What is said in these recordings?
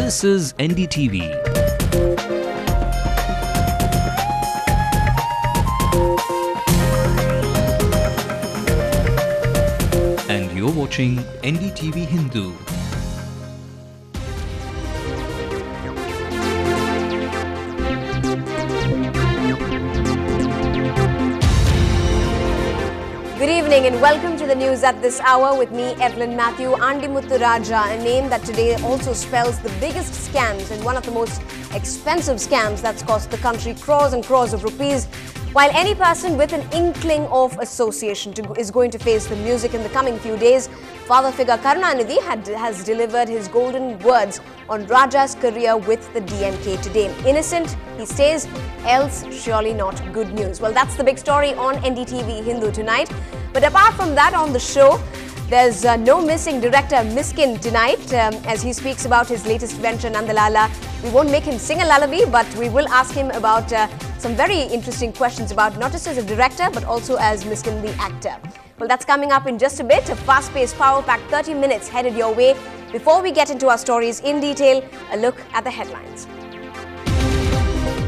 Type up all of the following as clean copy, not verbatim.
This is NDTV. And you're watching Ndtv-Hindu. Good evening and welcome to the news at this hour with me, Evelyn Matthew. Ndtv-Raja, a name that today also spells the biggest scams and one of the most expensive scams that's cost the country crores and crores of rupees. While any person with an inkling of association is going to face the music in the coming few days, father figure Karunanidhi has delivered his golden words on Raja's career with the DMK today. Innocent, he stays, else surely not good news. Well, that's the big story on Ndtv-Hindu tonight. But apart from that, on the show, there's no missing director Miskin tonight as he speaks about his latest venture, Nandalala. We won't make him sing a lullaby, but we will ask him about some very interesting questions about not just as a director, but also as Miskin the actor. Well, that's coming up in just a bit. A fast-paced, power-packed 30 minutes headed your way. Before we get into our stories in detail, a look at the headlines.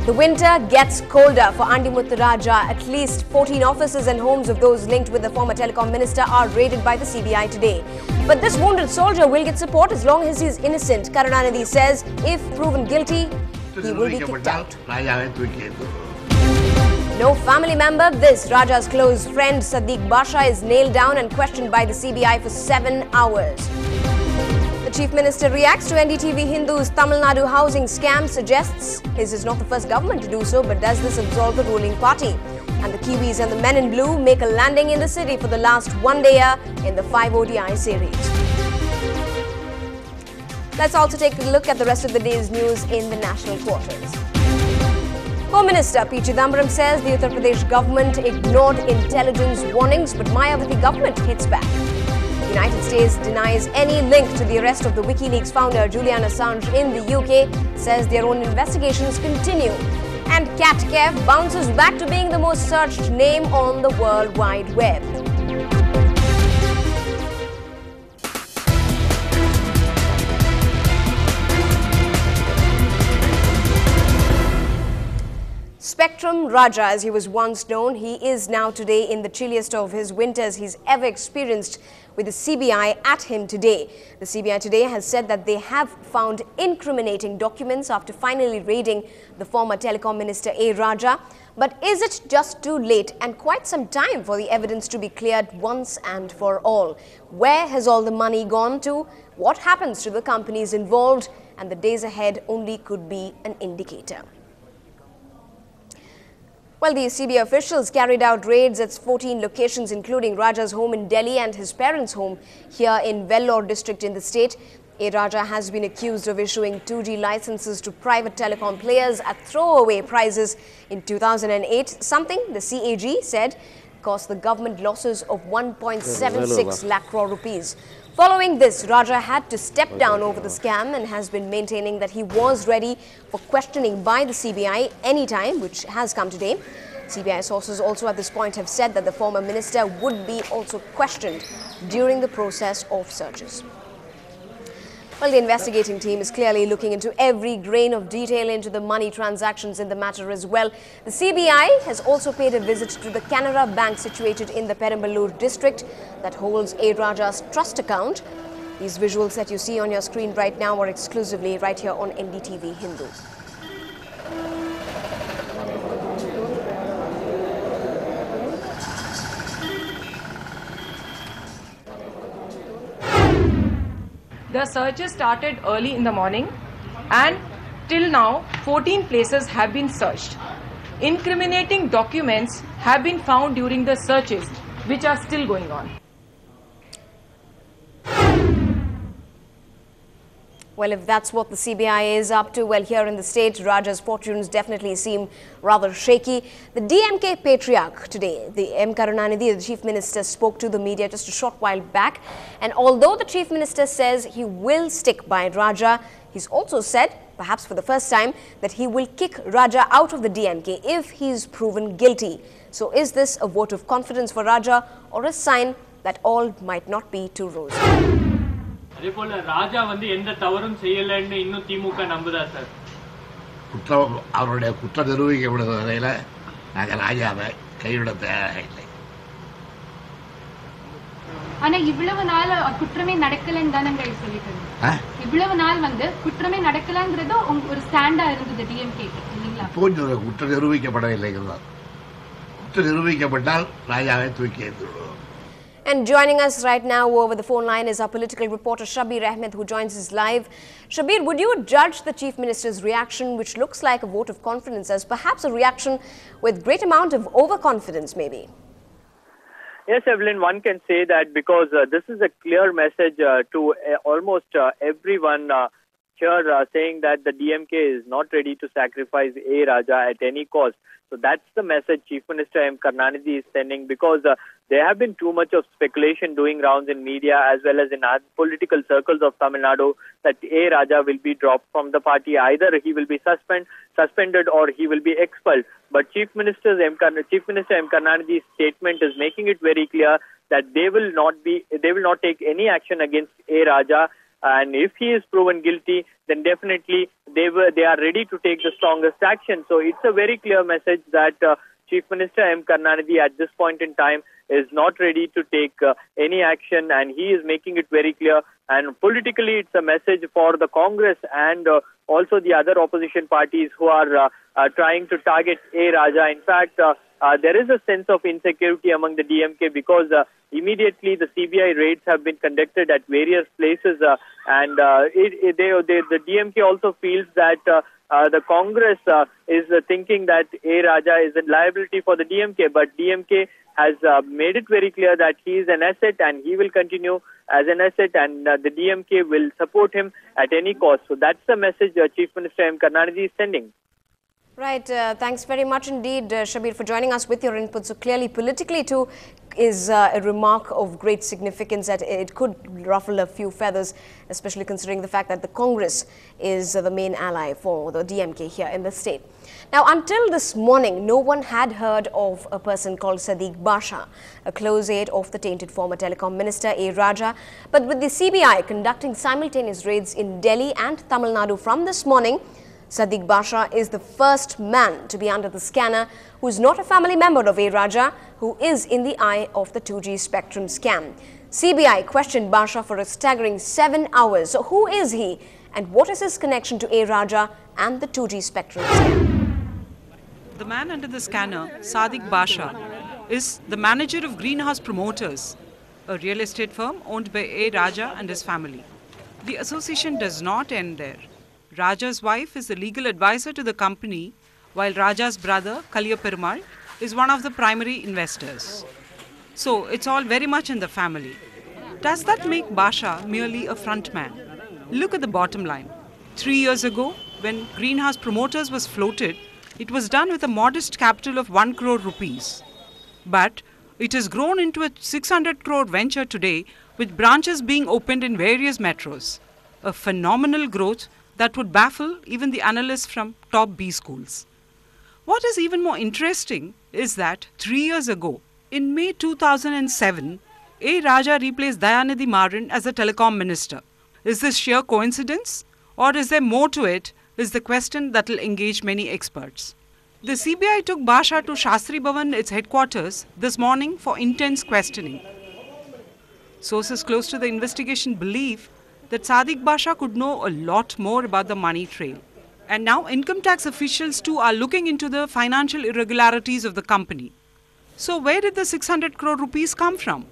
The winter gets colder for Ndtv-Raja. At least 14 offices and homes of those linked with the former telecom minister are raided by the CBI today. But this wounded soldier will get support as long as he is innocent. Karunanidhi says if proven guilty, he will be kicked out. No family member. This Raja's close friend Sadiq Basha is nailed down and questioned by the CBI for 7 hours. The Chief Minister reacts to Ndtv-Hindu's Tamil Nadu housing scam, suggests his is not the first government to do so, but does this absolve the ruling party? And the Kiwis and the Men in Blue make a landing in the city for the last one-dayer in the 5 ODI series. Let's also take a look at the rest of the day's news in the national quarters. Home Minister P. Chidambaram says the Uttar Pradesh government ignored intelligence warnings, but Mayawati government hits back. The United States denies any link to the arrest of the WikiLeaks founder Julian Assange in the UK, says their own investigations continue. And Cat Kev bounces back to being the most searched name on the World Wide Web. Spectrum Raja, as he was once known, he is now today in the chilliest of his winters he's ever experienced, with the CBI at him today. The CBI today has said that they have found incriminating documents after finally raiding the former telecom minister A. Raja. But is it just too late and quite some time for the evidence to be cleared once and for all? Where has all the money gone to? What happens to the companies involved? And the days ahead only could be an indicator. Well, the CBI officials carried out raids at 14 locations, including Raja's home in Delhi and his parents' home here in Vellore district in the state. A. Raja has been accused of issuing 2G licenses to private telecom players at throwaway prices in 2008, something the CAG said cost the government losses of 1.76 lakh crore rupees. Following this, Raja had to step down over the scam and has been maintaining that he was ready for questioning by the CBI anytime, which has come today. CBI sources also at this point have said that the former minister would be also questioned during the process of searches. Well, the investigating team is clearly looking into every grain of detail into the money transactions in the matter as well. The CBI has also paid a visit to the Canara Bank situated in the Perambalur district that holds A. Raja's trust account. These visuals that you see on your screen right now are exclusively right here on Ndtv-Hindu. The searches started early in the morning and till now 14 places have been searched. Incriminating documents have been found during the searches which are still going on. Well, if that's what the CBI is up to, well, here in the state, Raja's fortunes definitely seem rather shaky. The DMK patriarch today, the M. Karunanidhi, the Chief Minister, spoke to the media just a short while back. And although the Chief Minister says he will stick by Raja, he's also said, perhaps for the first time, that he will kick Raja out of the DMK if he's proven guilty. So is this a vote of confidence for Raja or a sign that all might not be too rosy? அதே போல ராஜா வந்து எந்த தவறும் செய்யலன்னு இன்னும் திமுக நம்புதா sir? குற்றம் அவருடைய குற்றம் நிரூபிக்கப்படுகிற வரையில் நாங்கள் ராஜாவை கைவிட தயாராக இல்லை. ஆனா இவ்வளவு நாள் குற்றமே நடக்கலன்னு தானங்க சொல்லிட்டு இவ்வளவு நாள் வந்து குற்றமே நடக்கலங்கிறது ஒரு ஸ்டாண்டா இருந்தது டிஎம்கே இல்லைங்களா? இப்போ குற்றம் நிரூபிக்கப்படவில்லைங்கிறதா. குற்றம் நிரூபிக்கப்பட்டால் ராஜாவை தூக்கி எறிந்துவிடுவோம். And joining us right now over the phone line is our political reporter Shabir Ahmed, who joins us live. Shabir, would you judge the Chief Minister's reaction, which looks like a vote of confidence, as perhaps a reaction with great amount of overconfidence maybe? Yes, Evelyn, one can say that because this is a clear message to almost everyone here saying that the DMK is not ready to sacrifice A. Raja at any cost. So that's the message Chief Minister M. Karunanidhi is sending, because there have been too much of speculation doing rounds in media as well as in political circles of Tamil Nadu that A. Raja will be dropped from the party. Either he will be suspended or he will be expelled. But Chief Minister M. Karunanidhi's statement is making it very clear that they will not take any action against A. Raja. And if he is proven guilty, then definitely they are ready to take the strongest action. So it's a very clear message that Chief Minister M. Karunanidhi at this point in time is not ready to take any action, and he is making it very clear. And politically, it's a message for the Congress and also the other opposition parties who are trying to target A. Raja. In fact, there is a sense of insecurity among the DMK because immediately the CBI raids have been conducted at various places, and the DMK also feels that the Congress is thinking that A. Raja is a liability for the DMK, but DMK has made it very clear that he is an asset and he will continue as an asset, and the DMK will support him at any cost. So that's the message Chief Minister M. Karunanidhi is sending. Right. Thanks very much indeed, Shabir, for joining us with your input. So clearly, politically too, is a remark of great significance that it could ruffle a few feathers, especially considering the fact that the Congress is the main ally for the DMK here in the state. Now, until this morning, no one had heard of a person called Sadiq Basha, a close aide of the tainted former telecom minister A. Raja. But with the CBI conducting simultaneous raids in Delhi and Tamil Nadu from this morning, Sadiq Basha is the first man to be under the scanner who is not a family member of A. Raja, who is in the eye of the 2G spectrum scam. CBI questioned Basha for a staggering 7 hours. So who is he and what is his connection to A. Raja and the 2G spectrum scam? The man under the scanner, Sadiq Basha, is the manager of Greenhouse Promoters, a real estate firm owned by A. Raja and his family. The association does not end there. Raja's wife is the legal advisor to the company, while Raja's brother, Kaliya Perumal, is one of the primary investors. So it's all very much in the family. Does that make Basha merely a frontman? Look at the bottom line. 3 years ago, when Greenhouse Promoters was floated, it was done with a modest capital of 1 crore rupees. But it has grown into a 600 crore venture today, with branches being opened in various metros. A phenomenal growth that would baffle even the analysts from top B schools. What is even more interesting is that 3 years ago, in May 2007, A. Raja replaced Dayanidhi Maran as the telecom minister. Is this sheer coincidence, or is there more to it, is the question that will engage many experts. The CBI took Basha to Shastri Bhavan, its headquarters, this morning for intense questioning. Sources close to the investigation believe that Sadiq Basha could know a lot more about the money trail. And now income tax officials too are looking into the financial irregularities of the company. So where did the 600 crore rupees come from?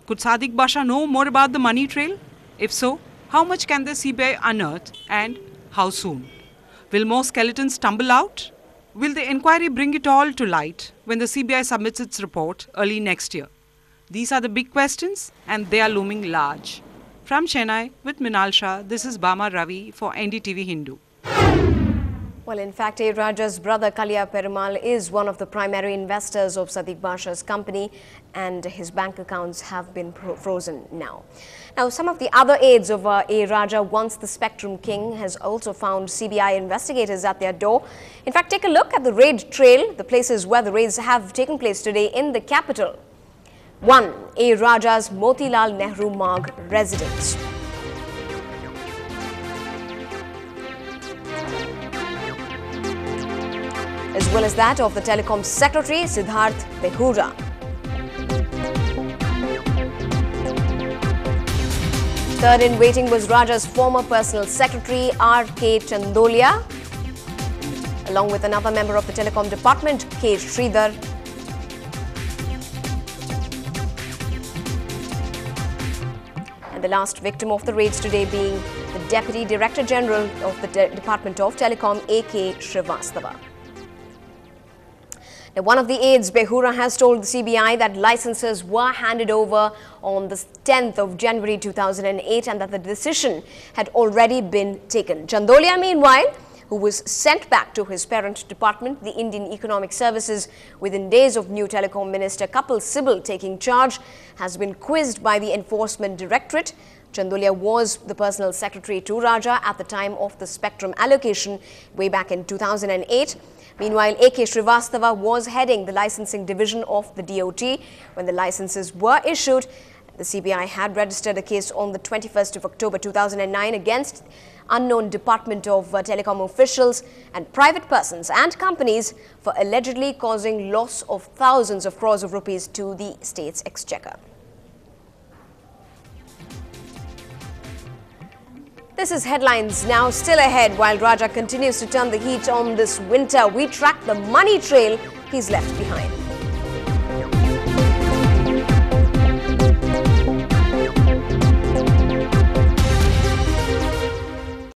Could Sadiq Basha know more about the money trail? If so, how much can the CBI unearth and how soon? Will more skeletons tumble out? Will the inquiry bring it all to light when the CBI submits its report early next year? These are the big questions, and they are looming large. From Chennai, with Minal Shah, this is Bama Ravi for Ndtv-Hindu. Well, in fact, A. Raja's brother Kaliya Perumal is one of the primary investors of Sadiq Basha's company, and his bank accounts have been frozen now. Now, some of the other aides of A. Raja, once the Spectrum King, has also found CBI investigators at their door. In fact, take a look at the raid trail, the places where the raids have taken place today in the capital. 1. A. Raja's Motilal Nehru Marg residence. as well as that of the Telecom Secretary Siddharth Behura. Third in waiting was Raja's former personal secretary R.K. Chandolia, along with another member of the Telecom Department, K. Sridhar. And the last victim of the raids today being the Deputy Director General of the Department of Telecom, A.K. Srivastava. Now, one of the aides, Behura, has told the CBI that licenses were handed over on the 10th of January 2008 and that the decision had already been taken. Chandolia, meanwhile, who was sent back to his parent department, the Indian Economic Services, within days of new Telecom Minister Kapil Sibal taking charge, has been quizzed by the Enforcement Directorate. Chandolia was the personal secretary to Raja at the time of the spectrum allocation way back in 2008. Meanwhile, A.K. Srivastava was heading the licensing division of the DOT when the licenses were issued. The CBI had registered a case on the 21st of October 2009 against unknown Department of Telecom officials and private persons and companies for allegedly causing loss of thousands of crores of rupees to the state's exchequer. This is headlines now. Still ahead, while Raja continues to turn the heat on this winter, we track the money trail he's left behind.